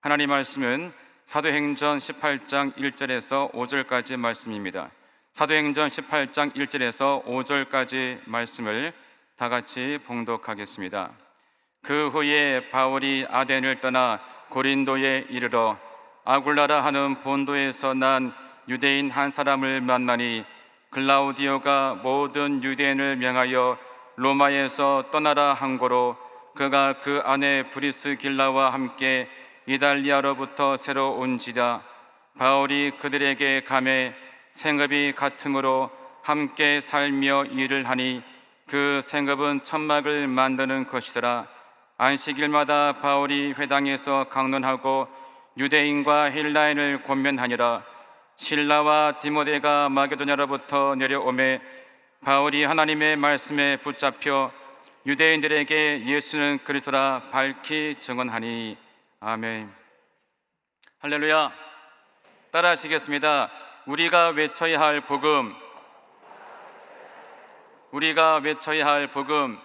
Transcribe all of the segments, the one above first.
하나님 말씀은 사도행전 18장 1절에서 5절까지 말씀입니다. 사도행전 18장 1절에서 5절까지 말씀을 다 같이 봉독하겠습니다. 그 후에 바울이 아덴을 떠나 고린도에 이르러 아굴라라 하는 본도에서 난 유대인 한 사람을 만나니 글라우디오가 모든 유대인을 명하여 로마에서 떠나라 한 고로 그가 그 아내 브리스길라와 함께 이달리아로부터 새로 온지라. 바울이 그들에게 감해 생업이 같으므로 함께 살며 일을 하니 그 생업은 천막을 만드는 것이더라. 안식일마다 바울이 회당에서 강론하고 유대인과 헬라인을 권면하니라. 실라와 디모데가 마게도냐로부터 내려오매 바울이 하나님의 말씀에 붙잡혀 유대인들에게 예수는 그리스도라 밝히 증언하니. 아멘. 할렐루야. 따라 하시겠습니다. 우리가 외쳐야 할 복음, 우리가 외쳐야 할 복음.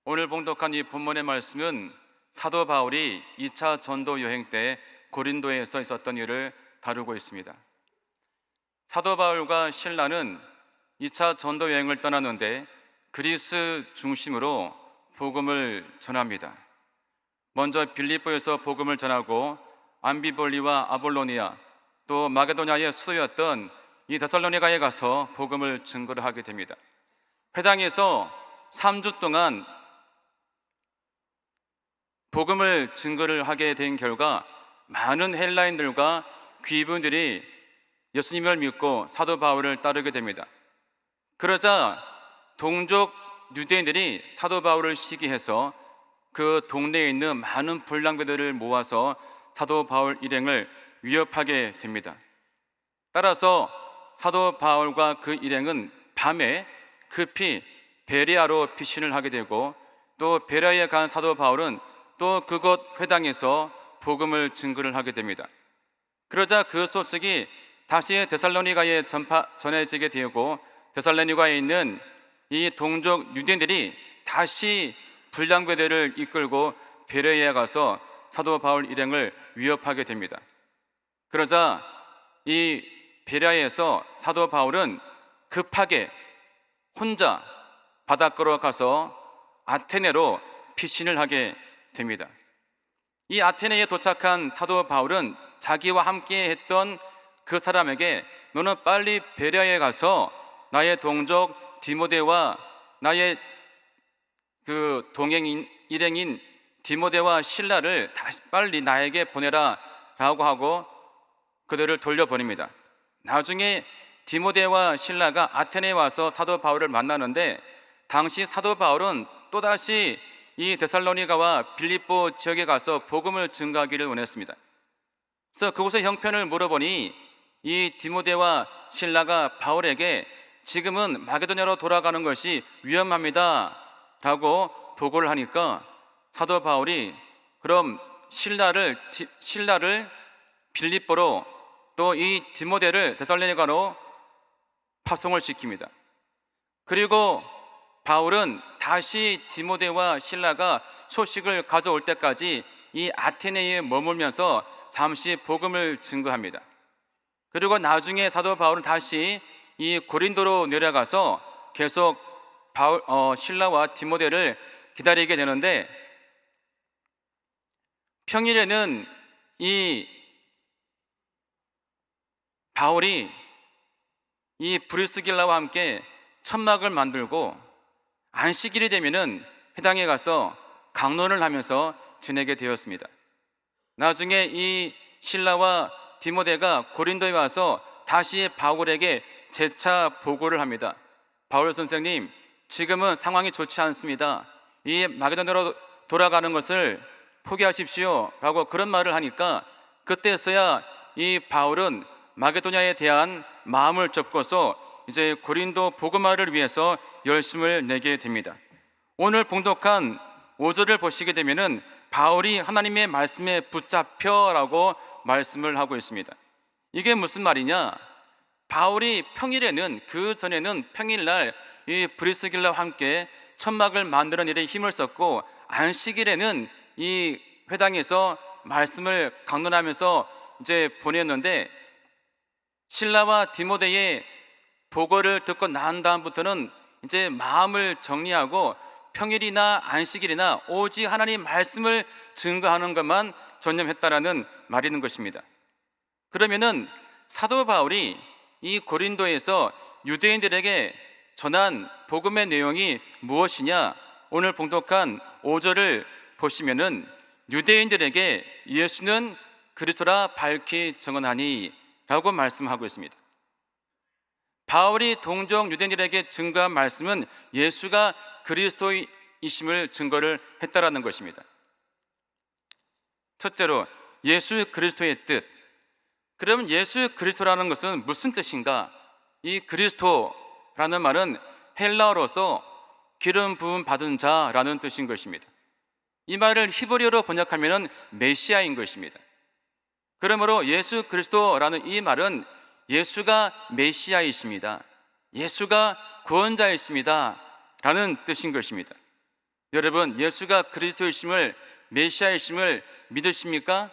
오늘 봉독한 이 본문의 말씀은 사도 바울이 2차 전도 여행 때 고린도에서 있었던 일을 다루고 있습니다. 사도 바울과 실라는 2차 전도 여행을 떠났는데 그리스 중심으로 복음을 전합니다. 먼저 빌립보에서 복음을 전하고 암비볼리와 아볼로니아 또 마게도냐의 수도였던 이 데살로니가에 가서 복음을 증거를 하게 됩니다. 회당에서 3주 동안 복음을 증거를 하게 된 결과 많은 헬라인들과 귀부인들이 예수님을 믿고 사도 바울을 따르게 됩니다. 그러자 동족 유대인들이 사도 바울을 시기해서 그 동네에 있는 많은 불량배들을 모아서 사도 바울 일행을 위협하게 됩니다. 따라서 사도 바울과 그 일행은 밤에 급히 베레아로 피신을 하게 되고 또 베레아에 간 사도 바울은 또 그곳 회당에서 복음을 증거를 하게 됩니다. 그러자 그 소식이 다시 데살로니가에 전해지게 되고 데살로니가에 있는 이 동족 유대인들이 다시 불량배들을 이끌고 베레아에 가서 사도 바울 일행을 위협하게 됩니다. 그러자 이 베레아에서 사도 바울은 급하게 혼자 바닷가로 가서 아테네로 피신을 하게 됩니다. 이 아테네에 도착한 사도 바울은 자기와 함께 했던 그 사람에게 너는 빨리 베레아에 가서 나의 동족 디모데와 나의 그 동행인 일행인 디모데와 실라를 다시 빨리 나에게 보내라 라고 하고 그들을 돌려보냅니다. 나중에 디모데와 실라가 아테네에 와서 사도 바울을 만나는데 당시 사도 바울은 또다시 이 데살로니가와 빌립보 지역에 가서 복음을 증거하기를 원했습니다. 그래서 그곳의 형편을 물어보니 이 디모데와 실라가 바울에게 지금은 마게도냐로 돌아가는 것이 위험합니다 라고 보고를 하니까 사도 바울이 그럼 신라를 빌립보로 또 이 디모데를 데살로니가로 파송을 시킵니다. 그리고 바울은 다시 디모데와 실라가 소식을 가져올 때까지 이 아테네에 머물면서 잠시 복음을 증거합니다. 그리고 나중에 사도 바울은 다시 이 고린도로 내려가서 계속 실라와 디모데를 기다리게 되는데 평일에는 이 바울이 이 브리스길라와 함께 천막을 만들고 안식일이 되면은 회당에 가서 강론을 하면서 지내게 되었습니다. 나중에 이 실라와 디모데가 고린도에 와서 다시 바울에게 재차 보고를 합니다. 바울 선생님, 지금은 상황이 좋지 않습니다. 이 마게도냐로 돌아가는 것을 포기하십시오 라고 그런 말을 하니까 그때서야 이 바울은 마게도냐에 대한 마음을 접고서 이제 고린도 복음화를 위해서 열심을 내게 됩니다. 오늘 봉독한 5절을 보시게 되면은 바울이 하나님의 말씀에 붙잡혀라고 말씀을 하고 있습니다. 이게 무슨 말이냐? 바울이 평일에는 그 전에는 평일날 이 브리스길라와 함께 천막을 만드는 일에 힘을 썼고 안식일에는 이 회당에서 말씀을 강론하면서 이제 보냈는데, 실라와 디모데의 보고를 듣고 난 다음부터는 이제 마음을 정리하고 평일이나 안식일이나 오직 하나님 말씀을 증거하는 것만 전념했다라는 말이 있는 것입니다. 그러면은 사도 바울이 이 고린도에서 유대인들에게 전한 복음의 내용이 무엇이냐? 오늘 봉독한 5절을 보시면은 유대인들에게 예수는 그리스도라 밝히 증언하니 라고 말씀하고 있습니다. 바울이 동족 유대인들에게 증거한 말씀은 예수가 그리스도이심을 증거를 했다라는 것입니다. 첫째로 예수 그리스도의 뜻. 그럼 예수 그리스도라는 것은 무슨 뜻인가? 이 그리스도라는 말은 헬라어로서 기름 부음 받은 자라는 뜻인 것입니다. 이 말을 히브리어로 번역하면 메시아인 것입니다. 그러므로 예수 그리스도라는 이 말은 예수가 메시아이십니다, 예수가 구원자이십니다 라는 뜻인 것입니다. 여러분, 예수가 그리스도이심을, 메시아이심을 믿으십니까?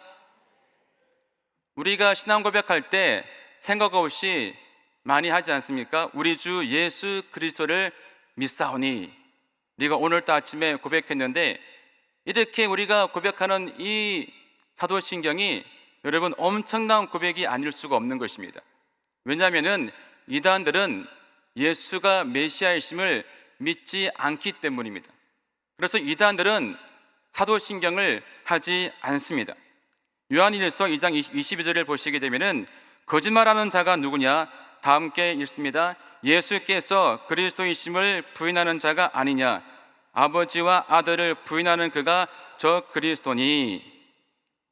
우리가 신앙 고백할 때 생각 없이 많이 하지 않습니까? 우리 주 예수 그리스도를 믿사오니. 네가 오늘도 아침에 고백했는데, 이렇게 우리가 고백하는 이 사도신경이 여러분 엄청난 고백이 아닐 수가 없는 것입니다. 왜냐하면 이단들은 예수가 메시아이심을 믿지 않기 때문입니다. 그래서 이단들은 사도신경을 하지 않습니다. 요한일서 2장 22절을 보시게 되면은 거짓말하는 자가 누구냐? 다 함께 읽습니다. 예수께서 그리스도이심을 부인하는 자가 아니냐? 아버지와 아들을 부인하는 그가 저 그리스도니.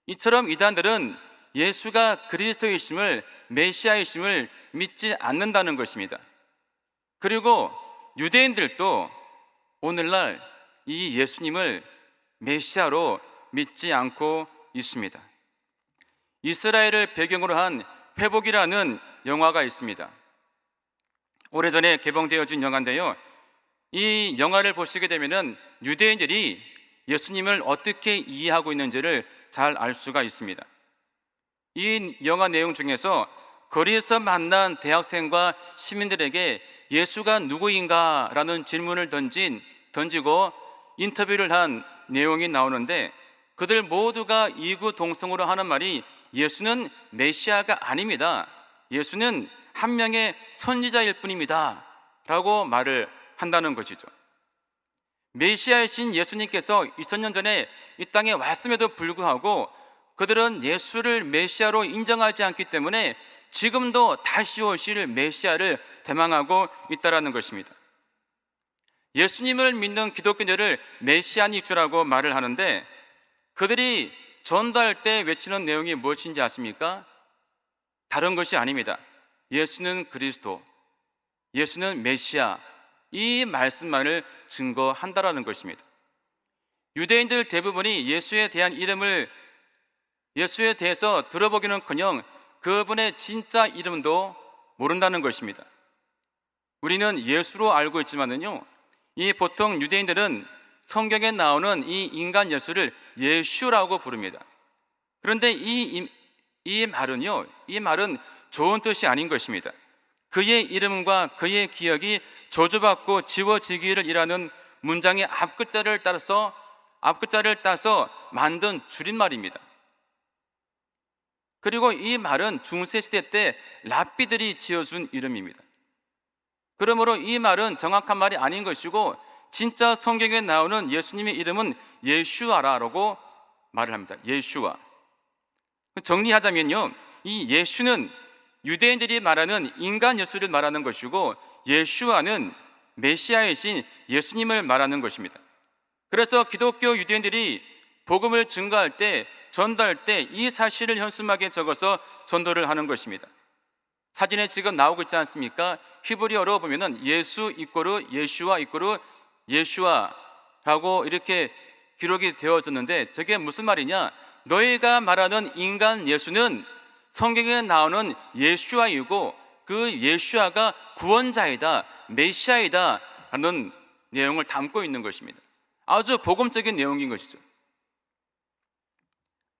이처럼 이단들은 예수가 그리스도이심을, 메시아이심을 믿지 않는다는 것입니다. 그리고 유대인들도 오늘날 이 예수님을 메시아로 믿지 않고 있습니다. 이스라엘을 배경으로 한 회복이라는 영화가 있습니다. 오래전에 개봉되어진 영화인데요, 이 영화를 보시게 되면 유대인들이 예수님을 어떻게 이해하고 있는지를 잘 알 수가 있습니다. 이 영화 내용 중에서 거리에서 만난 대학생과 시민들에게 예수가 누구인가 라는 질문을 던지고 인터뷰를 한 내용이 나오는데, 그들 모두가 이구동성으로 하는 말이 예수는 메시아가 아닙니다, 예수는 한 명의 선지자일 뿐입니다 라고 말을 한다는 것이죠. 메시아이신 예수님께서 2000년 전에 이 땅에 왔음에도 불구하고 그들은 예수를 메시아로 인정하지 않기 때문에 지금도 다시 오실 메시아를 대망하고 있다는 것입니다. 예수님을 믿는 기독교인들을 메시아닉주라고 말을 하는데, 그들이 전도할 때 외치는 내용이 무엇인지 아십니까? 다른 것이 아닙니다. 예수는 그리스도, 예수는 메시아, 이 말씀만을 증거한다라는 것입니다. 유대인들 대부분이 예수에 대해서 들어보기는커녕 그분의 진짜 이름도 모른다는 것입니다. 우리는 예수로 알고 있지만은요, 이 보통 유대인들은 성경에 나오는 이 인간 예수를 예슈라고 부릅니다. 그런데 이 말은 좋은 뜻이 아닌 것입니다. 그의 이름과 그의 기억이 저주받고 지워지기를 이라는 문장의 앞글자를 따서 만든 줄임말입니다. 그리고 이 말은 중세시대 때 랍비들이 지어준 이름입니다. 그러므로 이 말은 정확한 말이 아닌 것이고, 진짜 성경에 나오는 예수님의 이름은 예슈아라고 말을 합니다. 예슈아. 정리하자면요, 이 예슈는 유대인들이 말하는 인간 예수를 말하는 것이고, 예슈아는 메시아이신 예수님을 말하는 것입니다. 그래서 기독교 유대인들이 복음을 증거할 때, 전도할 때 이 사실을 현수막에 적어서 전도를 하는 것입니다. 사진에 지금 나오고 있지 않습니까? 히브리어로 보면은 예수 이꼬르 예슈아 이꼬르 예슈아라고 이렇게 기록이 되어졌는데, 저게 무슨 말이냐? 너희가 말하는 인간 예수는 성경에 나오는 예슈아이고, 그 예슈아가 구원자이다, 메시아이다 라는 내용을 담고 있는 것입니다. 아주 복음적인 내용인 것이죠.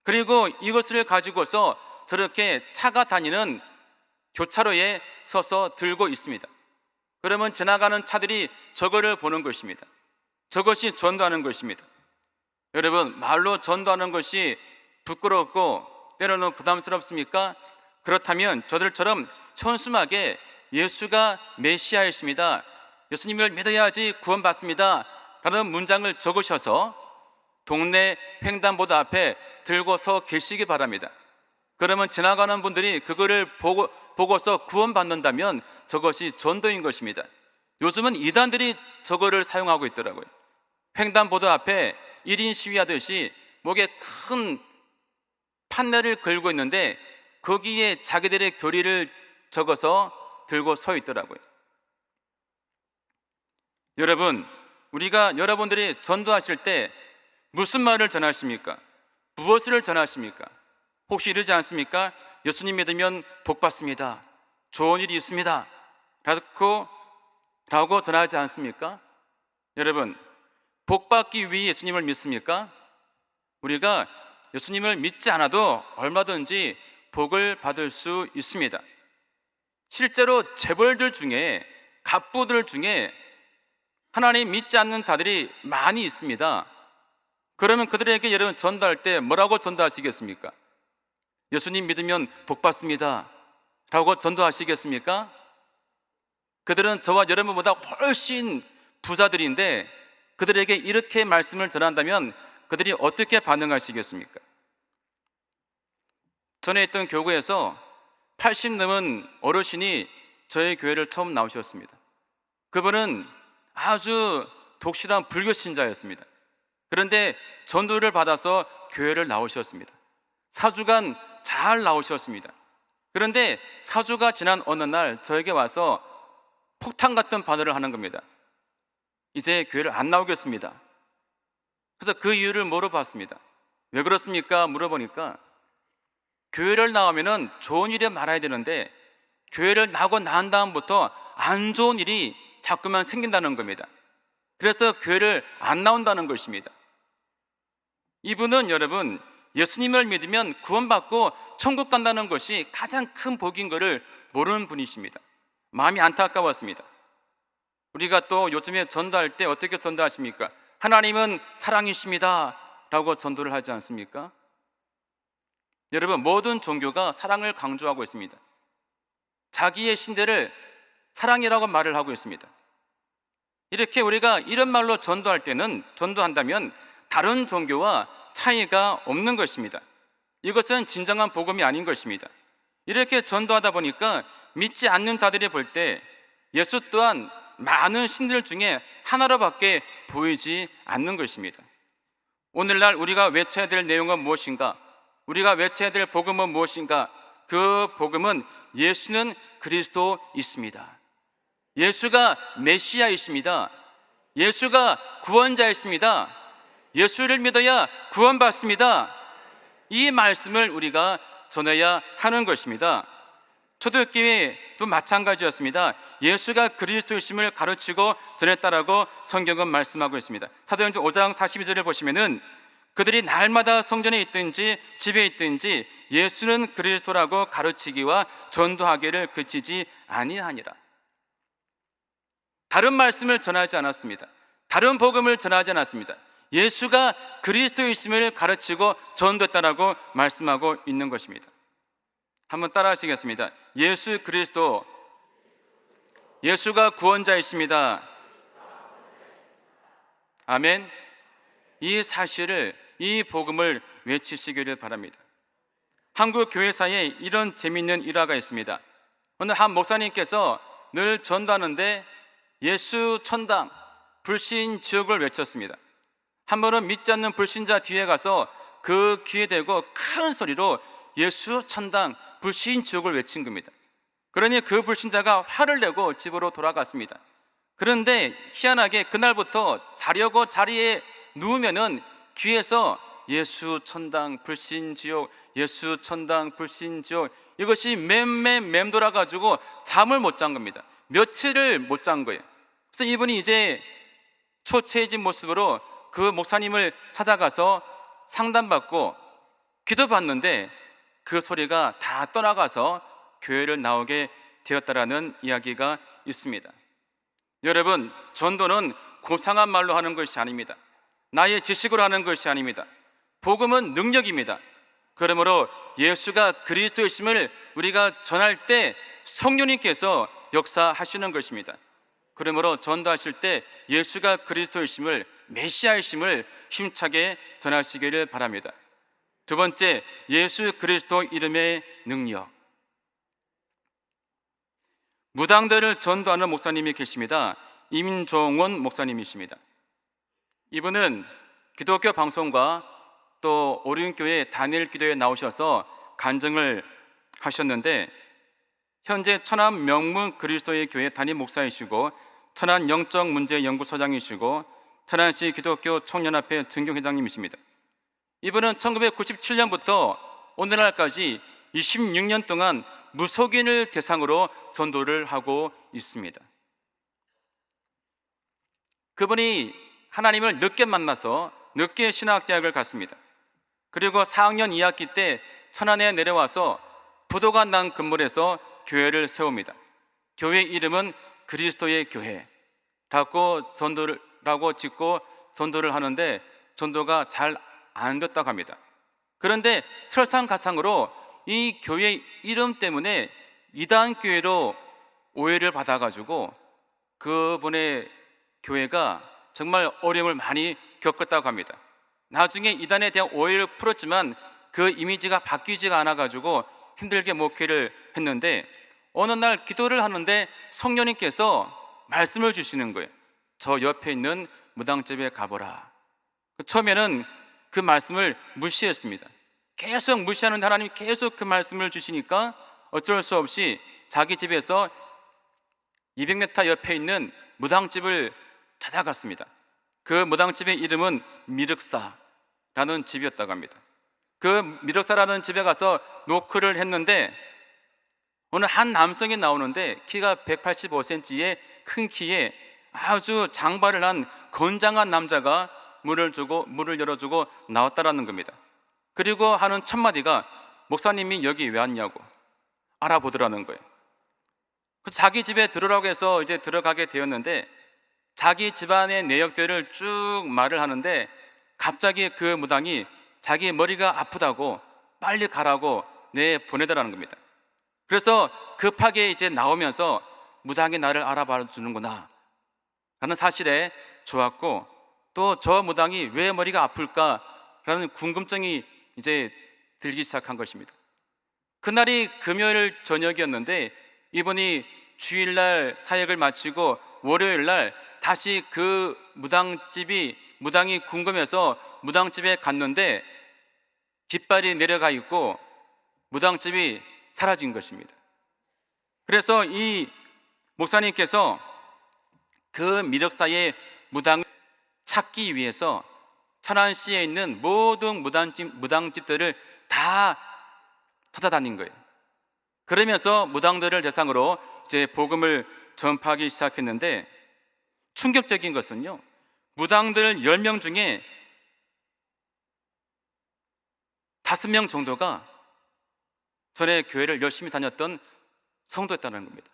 그리고 이것을 가지고서 저렇게 차가 다니는 교차로에 서서 들고 있습니다. 그러면 지나가는 차들이 저거를 보는 것입니다. 저것이 전도하는 것입니다. 여러분, 말로 전도하는 것이 부끄럽고 때로는 부담스럽습니까? 그렇다면 저들처럼 현수막에 예수가 메시아이십니다, 예수님을 믿어야지 구원받습니다 라는 문장을 적으셔서 동네 횡단보도 앞에 들고 서 계시기 바랍니다. 그러면 지나가는 분들이 그거를 보고서 구원받는다면 저것이 전도인 것입니다. 요즘은 이단들이 저거를 사용하고 있더라고요. 횡단보도 앞에 1인 시위하듯이 목에 큰 판넬을 걸고 있는데 거기에 자기들의 교리를 적어서 들고 서 있더라고요. 여러분, 여러분들이 전도하실 때 무슨 말을 전하십니까? 무엇을 전하십니까? 혹시 이러지 않습니까? 예수님 믿으면 복 받습니다, 좋은 일이 있습니다 라고 전하지 않습니까? 여러분, 복 받기 위해 예수님을 믿습니까? 우리가 예수님을 믿지 않아도 얼마든지 복을 받을 수 있습니다. 실제로 재벌들 중에, 갑부들 중에 하나님 믿지 않는 자들이 많이 있습니다. 그러면 그들에게 여러분 전도할 때 뭐라고 전도하시겠습니까? 예수님 믿으면 복 받습니다 라고 전도하시겠습니까? 그들은 저와 여러분보다 훨씬 부자들인데 그들에게 이렇게 말씀을 전한다면 그들이 어떻게 반응하시겠습니까? 전에 있던 교구에서 80 넘은 어르신이 저희 교회를 처음 나오셨습니다. 그분은 아주 독실한 불교 신자였습니다. 그런데 전도를 받아서 교회를 나오셨습니다. 4주간 잘 나오셨습니다. 그런데 4주가 지난 어느 날 저에게 와서 폭탄 같은 반응을 하는 겁니다. 이제 교회를 안 나오겠습니다. 그래서 그 이유를 물어봤습니다. 왜 그렇습니까? 물어보니까 교회를 나오면 좋은 일이 많아야 되는데 교회를 나오고 난 다음부터 안 좋은 일이 자꾸만 생긴다는 겁니다. 그래서 교회를 안 나온다는 것입니다. 이분은 여러분 예수님을 믿으면 구원받고 천국 간다는 것이 가장 큰 복인 것을 모르는 분이십니다. 마음이 안타까웠습니다. 우리가 또 요즘에 전도할 때 어떻게 전도하십니까? 하나님은 사랑이십니다 라고 전도를 하지 않습니까? 여러분, 모든 종교가 사랑을 강조하고 있습니다. 자기의 신들을 사랑이라고 말을 하고 있습니다. 이렇게 우리가 이런 말로 전도한다면 다른 종교와 차이가 없는 것입니다. 이것은 진정한 복음이 아닌 것입니다. 이렇게 전도하다 보니까 믿지 않는 자들이 볼 때 예수 또한 많은 신들 중에 하나로밖에 보이지 않는 것입니다. 오늘날 우리가 외쳐야 될 내용은 무엇인가? 우리가 외쳐야 될 복음은 무엇인가? 그 복음은 예수는 그리스도이십니다. 예수가 메시아이십니다. 예수가 구원자이십니다. 예수를 믿어야 구원받습니다. 이 말씀을 우리가 전해야 하는 것입니다. 초대교회도 마찬가지였습니다. 예수가 그리스도이심을 가르치고 전했다라고 성경은 말씀하고 있습니다. 사도행전 5장 42절을 보시면은 그들이 날마다 성전에 있든지 집에 있든지 예수는 그리스도라고 가르치기와 전도하기를 그치지 아니하니라. 다른 말씀을 전하지 않았습니다. 다른 복음을 전하지 않았습니다. 예수가 그리스도이심을 가르치고 전도했다라고 말씀하고 있는 것입니다. 한번 따라 하시겠습니다. 예수 그리스도, 예수가 구원자이십니다. 아멘. 이 사실을, 이 복음을 외치시기를 바랍니다. 한국 교회사에 이런 재미있는 일화가 있습니다. 어느 한 목사님께서 늘 전도하는데 예수 천당, 불신 지옥을 외쳤습니다. 한 번은 믿지 않는 불신자 뒤에 가서 그 귀에 대고 큰 소리로 예수 천당, 불신 지옥을 외친 겁니다. 그러니 그 불신자가 화를 내고 집으로 돌아갔습니다. 그런데 희한하게 그날부터 자려고 자리에 누우면은 귀에서 예수 천당, 불신 지옥, 예수 천당, 불신 지옥, 이것이 맴돌아 가지고 잠을 못 잔 겁니다. 며칠을 못 잔 거예요. 그래서 이분이 이제 초췌해진 모습으로 그 목사님을 찾아가서 상담받고 기도받는데 그 소리가 다 떠나가서 교회를 나오게 되었다라는 이야기가 있습니다. 여러분, 전도는 고상한 말로 하는 것이 아닙니다. 나의 지식으로 하는 것이 아닙니다. 복음은 능력입니다. 그러므로 예수가 그리스도이심을 우리가 전할 때 성령님께서 역사하시는 것입니다. 그러므로 전도하실 때 예수가 그리스도이심을, 메시아이심을 힘차게 전하시기를 바랍니다. 두 번째, 예수 그리스도 이름의 능력. 무당들을 전도하는 목사님이 계십니다. 임종원 목사님이십니다. 이분은 기독교 방송과 또 오륜교회 단일 기도에 나오셔서 간증을 하셨는데, 현재 천안 명문 그리스도의 교회 담임 목사이시고 천안 영적 문제 연구소장이시고 천안시 기독교 청년협회 증경회장님이십니다. 이분은 1997년부터 오늘날까지 26년 동안 무속인을 대상으로 전도를 하고 있습니다. 그분이 하나님을 늦게 만나서 늦게 신학대학을 갔습니다. 그리고 4학년 2학기 때 천안에 내려와서 부도간당 건물에서 교회를 세웁니다. 교회 이름은 그리스도의 교회라고 짓고 전도를 하는데 전도가 잘 안 됐다고 합니다. 그런데 설상가상으로 이 교회 이름 때문에 이단교회로 오해를 받아가지고 그분의 교회가 정말 어려움을 많이 겪었다고 합니다. 나중에 이단에 대한 오해를 풀었지만 그 이미지가 바뀌지가 않아가지고 힘들게 목회를 했는데, 어느 날 기도를 하는데 성령님께서 말씀을 주시는 거예요. 저 옆에 있는 무당집에 가보라. 처음에는 그 말씀을 무시했습니다. 계속 무시하는 하나님이 계속 그 말씀을 주시니까 어쩔 수 없이 자기 집에서 200m 옆에 있는 무당집을 찾아갔습니다. 그 무당집의 이름은 미륵사라는 집이었다고 합니다. 그 미륵사라는 집에 가서 노크를 했는데 어느 한 남성이 나오는데 키가 185cm의 큰 키에 아주 장발을 한 건장한 남자가 문을 열어주고 나왔다라는 겁니다. 그리고 하는 첫 마디가 목사님이 여기 왜 왔냐고 알아보더라는 거예요. 자기 집에 들어오라고 해서 이제 들어가게 되었는데 자기 집안의 내역들을 쭉 말을 하는데 갑자기 그 무당이 자기 머리가 아프다고 빨리 가라고 보내더라는 겁니다. 그래서 급하게 이제 나오면서 무당이 나를 알아봐 주는구나 라는 사실에 좋았고, 또 저 무당이 왜 머리가 아플까라는 궁금증이 이제 들기 시작한 것입니다. 그날이 금요일 저녁이었는데 이분이 주일날 사역을 마치고 월요일날 다시 그 무당이 궁금해서 무당집에 갔는데 깃발이 내려가 있고 무당집이 사라진 것입니다. 그래서 이 목사님께서 그 미륵사의 무당을 찾기 위해서 천안시에 있는 모든 무당집들을 다 찾아다닌 거예요. 그러면서 무당들을 대상으로 이제 복음을 전파하기 시작했는데, 충격적인 것은요, 무당들 10명 중에 5명 정도가 전에 교회를 열심히 다녔던 성도였다는 겁니다.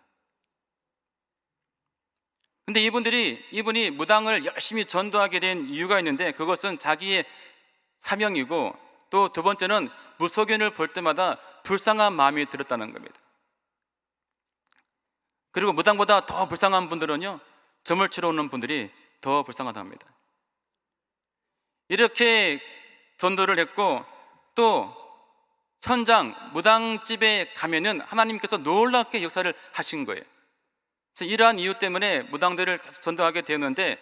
근데 이분이 무당을 열심히 전도하게 된 이유가 있는데, 그것은 자기의 사명이고, 또 두 번째는 무속인을 볼 때마다 불쌍한 마음이 들었다는 겁니다. 그리고 무당보다 더 불쌍한 분들은요, 점을 치러 오는 분들이 더 불쌍하다고 합니다. 이렇게 전도를 했고, 또 현장 무당집에 가면은 하나님께서 놀랍게 역사를 하신 거예요. 그래서 이러한 이유 때문에 무당들을 전도하게 되었는데,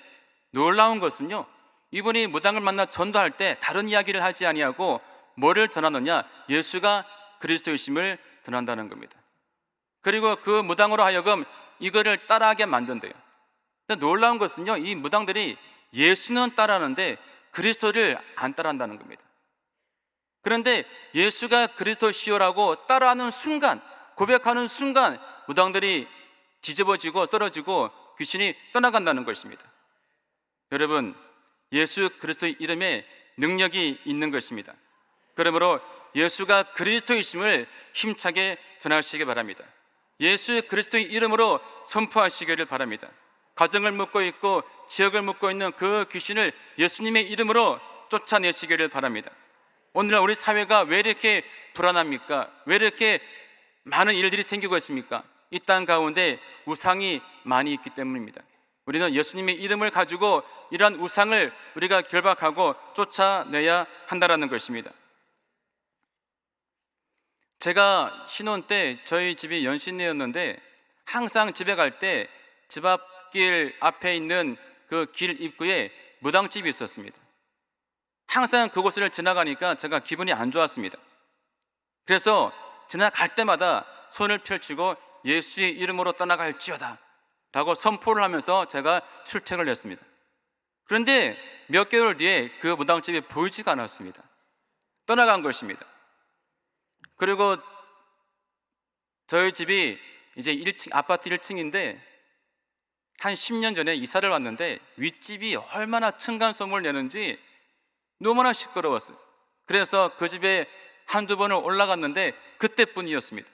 놀라운 것은요, 이분이 무당을 만나 전도할 때 다른 이야기를 하지 아니하고 뭐를 전하느냐? 예수가 그리스도이심을 전한다는 겁니다. 그리고 그 무당으로 하여금 이거를 따라하게 만든대요. 놀라운 것은요, 이 무당들이 예수는 따라하는데 그리스도를 안 따라한다는 겁니다. 그런데 예수가 그리스도시오라고 따라하는 순간, 고백하는 순간 무당들이 뒤집어지고 쓰러지고 귀신이 떠나간다는 것입니다. 여러분, 예수 그리스도의 이름에 능력이 있는 것입니다. 그러므로 예수가 그리스도이심을 힘차게 전하시기 바랍니다. 예수 그리스도의 이름으로 선포하시기를 바랍니다. 가정을 묶고 있고 지역을 묶고 있는 그 귀신을 예수님의 이름으로 쫓아내시기를 바랍니다. 오늘날 우리 사회가 왜 이렇게 불안합니까? 왜 이렇게 많은 일들이 생기고 있습니까? 이 땅 가운데 우상이 많이 있기 때문입니다. 우리는 예수님의 이름을 가지고 이러한 우상을 우리가 결박하고 쫓아내야 한다는 것입니다. 제가 신혼 때 저희 집이 연신내였는데 항상 집에 갈 때 집 앞길 앞에 있는 그 길 입구에 무당집이 있었습니다. 항상 그곳을 지나가니까 제가 기분이 안 좋았습니다. 그래서 지나갈 때마다 손을 펼치고 예수의 이름으로 떠나갈지어다 라고 선포를 하면서 제가 출첵을 했습니다. 그런데 몇 개월 뒤에 그 무당집이 보이지가 않았습니다. 떠나간 것입니다. 그리고 저희 집이 이제 1층, 아파트 1층인데 한 10년 전에 이사를 왔는데 윗집이 얼마나 층간소음을 내는지 너무나 시끄러웠어요. 그래서 그 집에 한두 번을 올라갔는데 그때뿐이었습니다.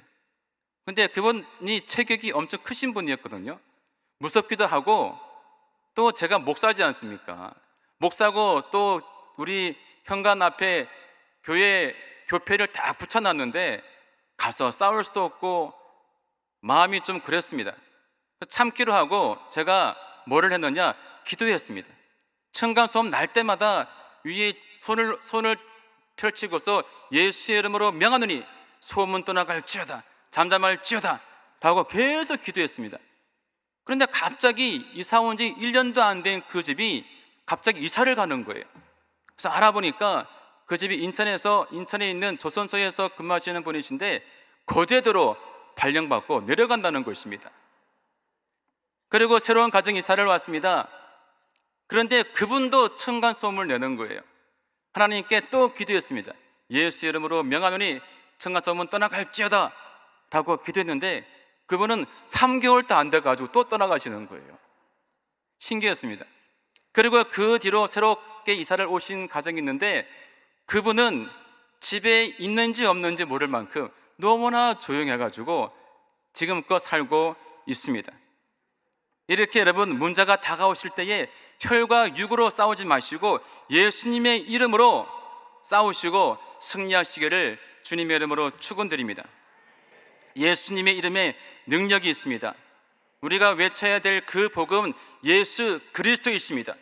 근데 그분이 체격이 엄청 크신 분이었거든요. 무섭기도 하고 또 제가 목사지 않습니까? 목사고 또 우리 현관 앞에 교회 교패를 딱 붙여놨는데 가서 싸울 수도 없고 마음이 좀 그랬습니다. 참기로 하고 제가 뭐를 했느냐? 기도했습니다. 층간소음 날 때마다 위에 손을 펼치고서 예수의 이름으로 명하노니 소문 떠나갈지어다, 잠잠할지어다 라고 계속 기도했습니다. 그런데 갑자기 이사 온 지 1년도 안 된 그 집이 갑자기 이사를 가는 거예요. 그래서 알아보니까 그 집이 인천에 있는 조선소에서 근무하시는 분이신데 거제도로 발령받고 내려간다는 것입니다. 그리고 새로운 가정 이사를 왔습니다. 그런데 그분도 층간소음을 내는 거예요. 하나님께 또 기도했습니다. 예수 이름으로 명하노니 층간소음은 떠나갈지어다 라고 기도했는데 그분은 3개월도 안 돼가지고 또 떠나가시는 거예요. 신기했습니다. 그리고 그 뒤로 새롭게 이사를 오신 가정이 있는데 그분은 집에 있는지 없는지 모를 만큼 너무나 조용해가지고 지금껏 살고 있습니다. 이렇게 여러분 문제가 다가오실 때에 혈과 육으로 싸우지 마시고 예수님의 이름으로 싸우시고 승리하시기를 주님의 이름으로 축원드립니다. 예수님의 이름에 능력이 있습니다. 우리가 외쳐야 될 그 복음은 예수 그리스도이십니다.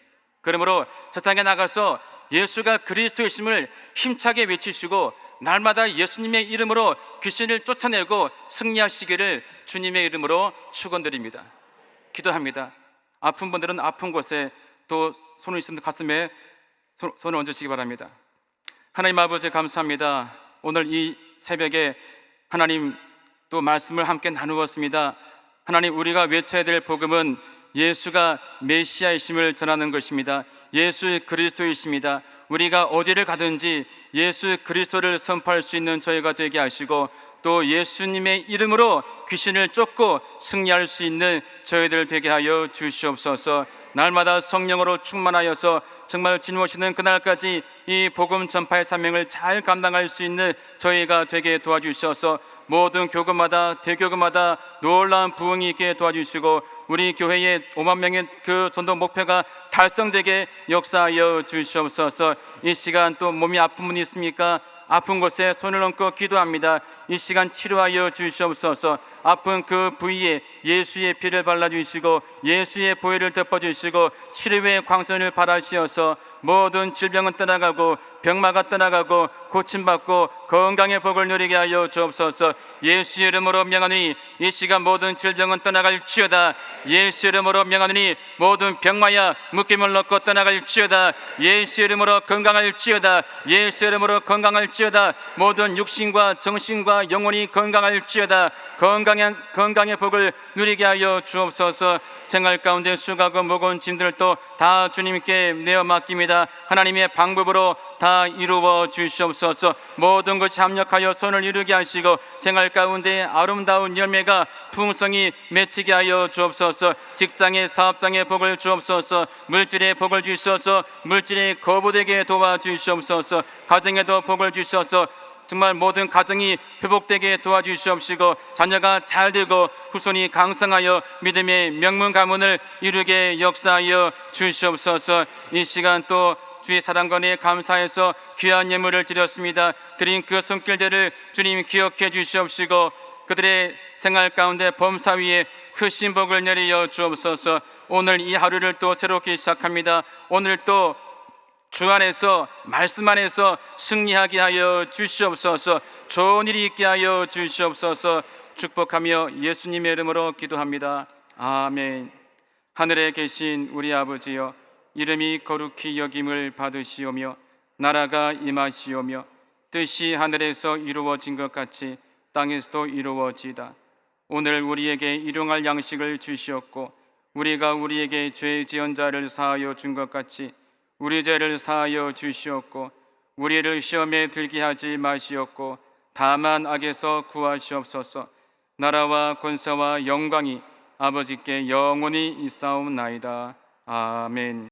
그러므로 세상에 나가서 예수가 그리스도이심을 힘차게 외치시고 날마다 예수님의 이름으로 귀신을 쫓아내고 승리하시기를 주님의 이름으로 축원드립니다. 기도합니다. 아픈 분들은 아픈 곳에 또 손을 있으면 가슴에 손을 얹으시기 바랍니다. 하나님 아버지 감사합니다. 오늘 이 새벽에 하나님 또 말씀을 함께 나누었습니다. 하나님 우리가 외쳐야 될 복음은 예수가 메시아이심을 전하는 것입니다. 예수 그리스도이십니다. 우리가 어디를 가든지 예수 그리스도를 선포할 수 있는 저희가 되게 하시고 또 예수님의 이름으로 귀신을 쫓고 승리할 수 있는 저희들 되게 하여 주시옵소서. 날마다 성령으로 충만하여서 정말 주님 오시는 그날까지 이 복음 전파의 사명을 잘 감당할 수 있는 저희가 되게 도와주셔서 모든 교구마다 대교구마다 놀라운 부흥이 있게 도와주시고 우리 교회의 5만 명의 그 전도 목표가 달성되게 역사하여 주시옵소서. 이 시간 또 몸이 아픈 분이 있습니까? 아픈 곳에 손을 얹고 기도합니다. 이 시간 치료하여 주시옵소서. 아픈 그 부위에 예수의 피를 발라주시고 예수의 보혈을 덮어주시고 치료의 광선을 발하시어서 모든 질병은 떠나가고 병마가 떠나가고 고침받고 건강의 복을 누리게 하여 주옵소서. 예수 이름으로 명하노니 이 시간 모든 질병은 떠나갈지어다. 예수 이름으로 명하노니 모든 병마야 묶임을 놓고 떠나갈지어다. 예수 이름으로 건강할지어다. 예수 이름으로 건강할지어다. 모든 육신과 정신과 영혼이 건강할지어다. 건강의 복을 누리게 하여 주옵소서. 생활 가운데 수고하고 무거운 짐들도 다 주님께 내어 맡깁니다. 하나님의 방법으로 다 이루어 주시옵소서. 모든 것이 합력하여 손을 이루게 하시고 생활 가운데 아름다운 열매가 풍성히 맺히게 하여 주옵소서. 직장의 사업장의 복을 주옵소서. 물질의 복을 주시옵소서. 물질이 거부되게 도와주시옵소서. 가정에도 복을 주셔서 정말 모든 가정이 회복되게 도와주시옵시고 자녀가 잘 되고 후손이 강성하여 믿음의 명문 가문을 이루게 역사하여 주시옵소서. 이 시간 또 주의 사랑관에 감사해서 귀한 예물을 드렸습니다. 드린 그 손길들을 주님 기억해 주시옵시고 그들의 생활 가운데 범사 위에 크신 복을 내려 주옵소서. 오늘 이 하루를 또 새롭게 시작합니다. 오늘 또 주 안에서 말씀 안에서 승리하게 하여 주시옵소서. 좋은 일이 있게 하여 주시옵소서. 축복하며 예수님의 이름으로 기도합니다. 아멘. 하늘에 계신 우리 아버지여, 이름이 거룩히 여김을 받으시오며 나라가 임하시오며 뜻이 하늘에서 이루어진 것 같이 땅에서도 이루어지이다. 오늘 우리에게 일용할 양식을 주시옵고 우리가 우리에게 죄 지은 자를 사하여 준 것 같이 우리 죄를 사하여 주시옵고 우리를 시험에 들게 하지 마시옵고 다만 악에서 구하시옵소서. 나라와 권세와 영광이 아버지께 영원히 있사옵나이다. 아멘.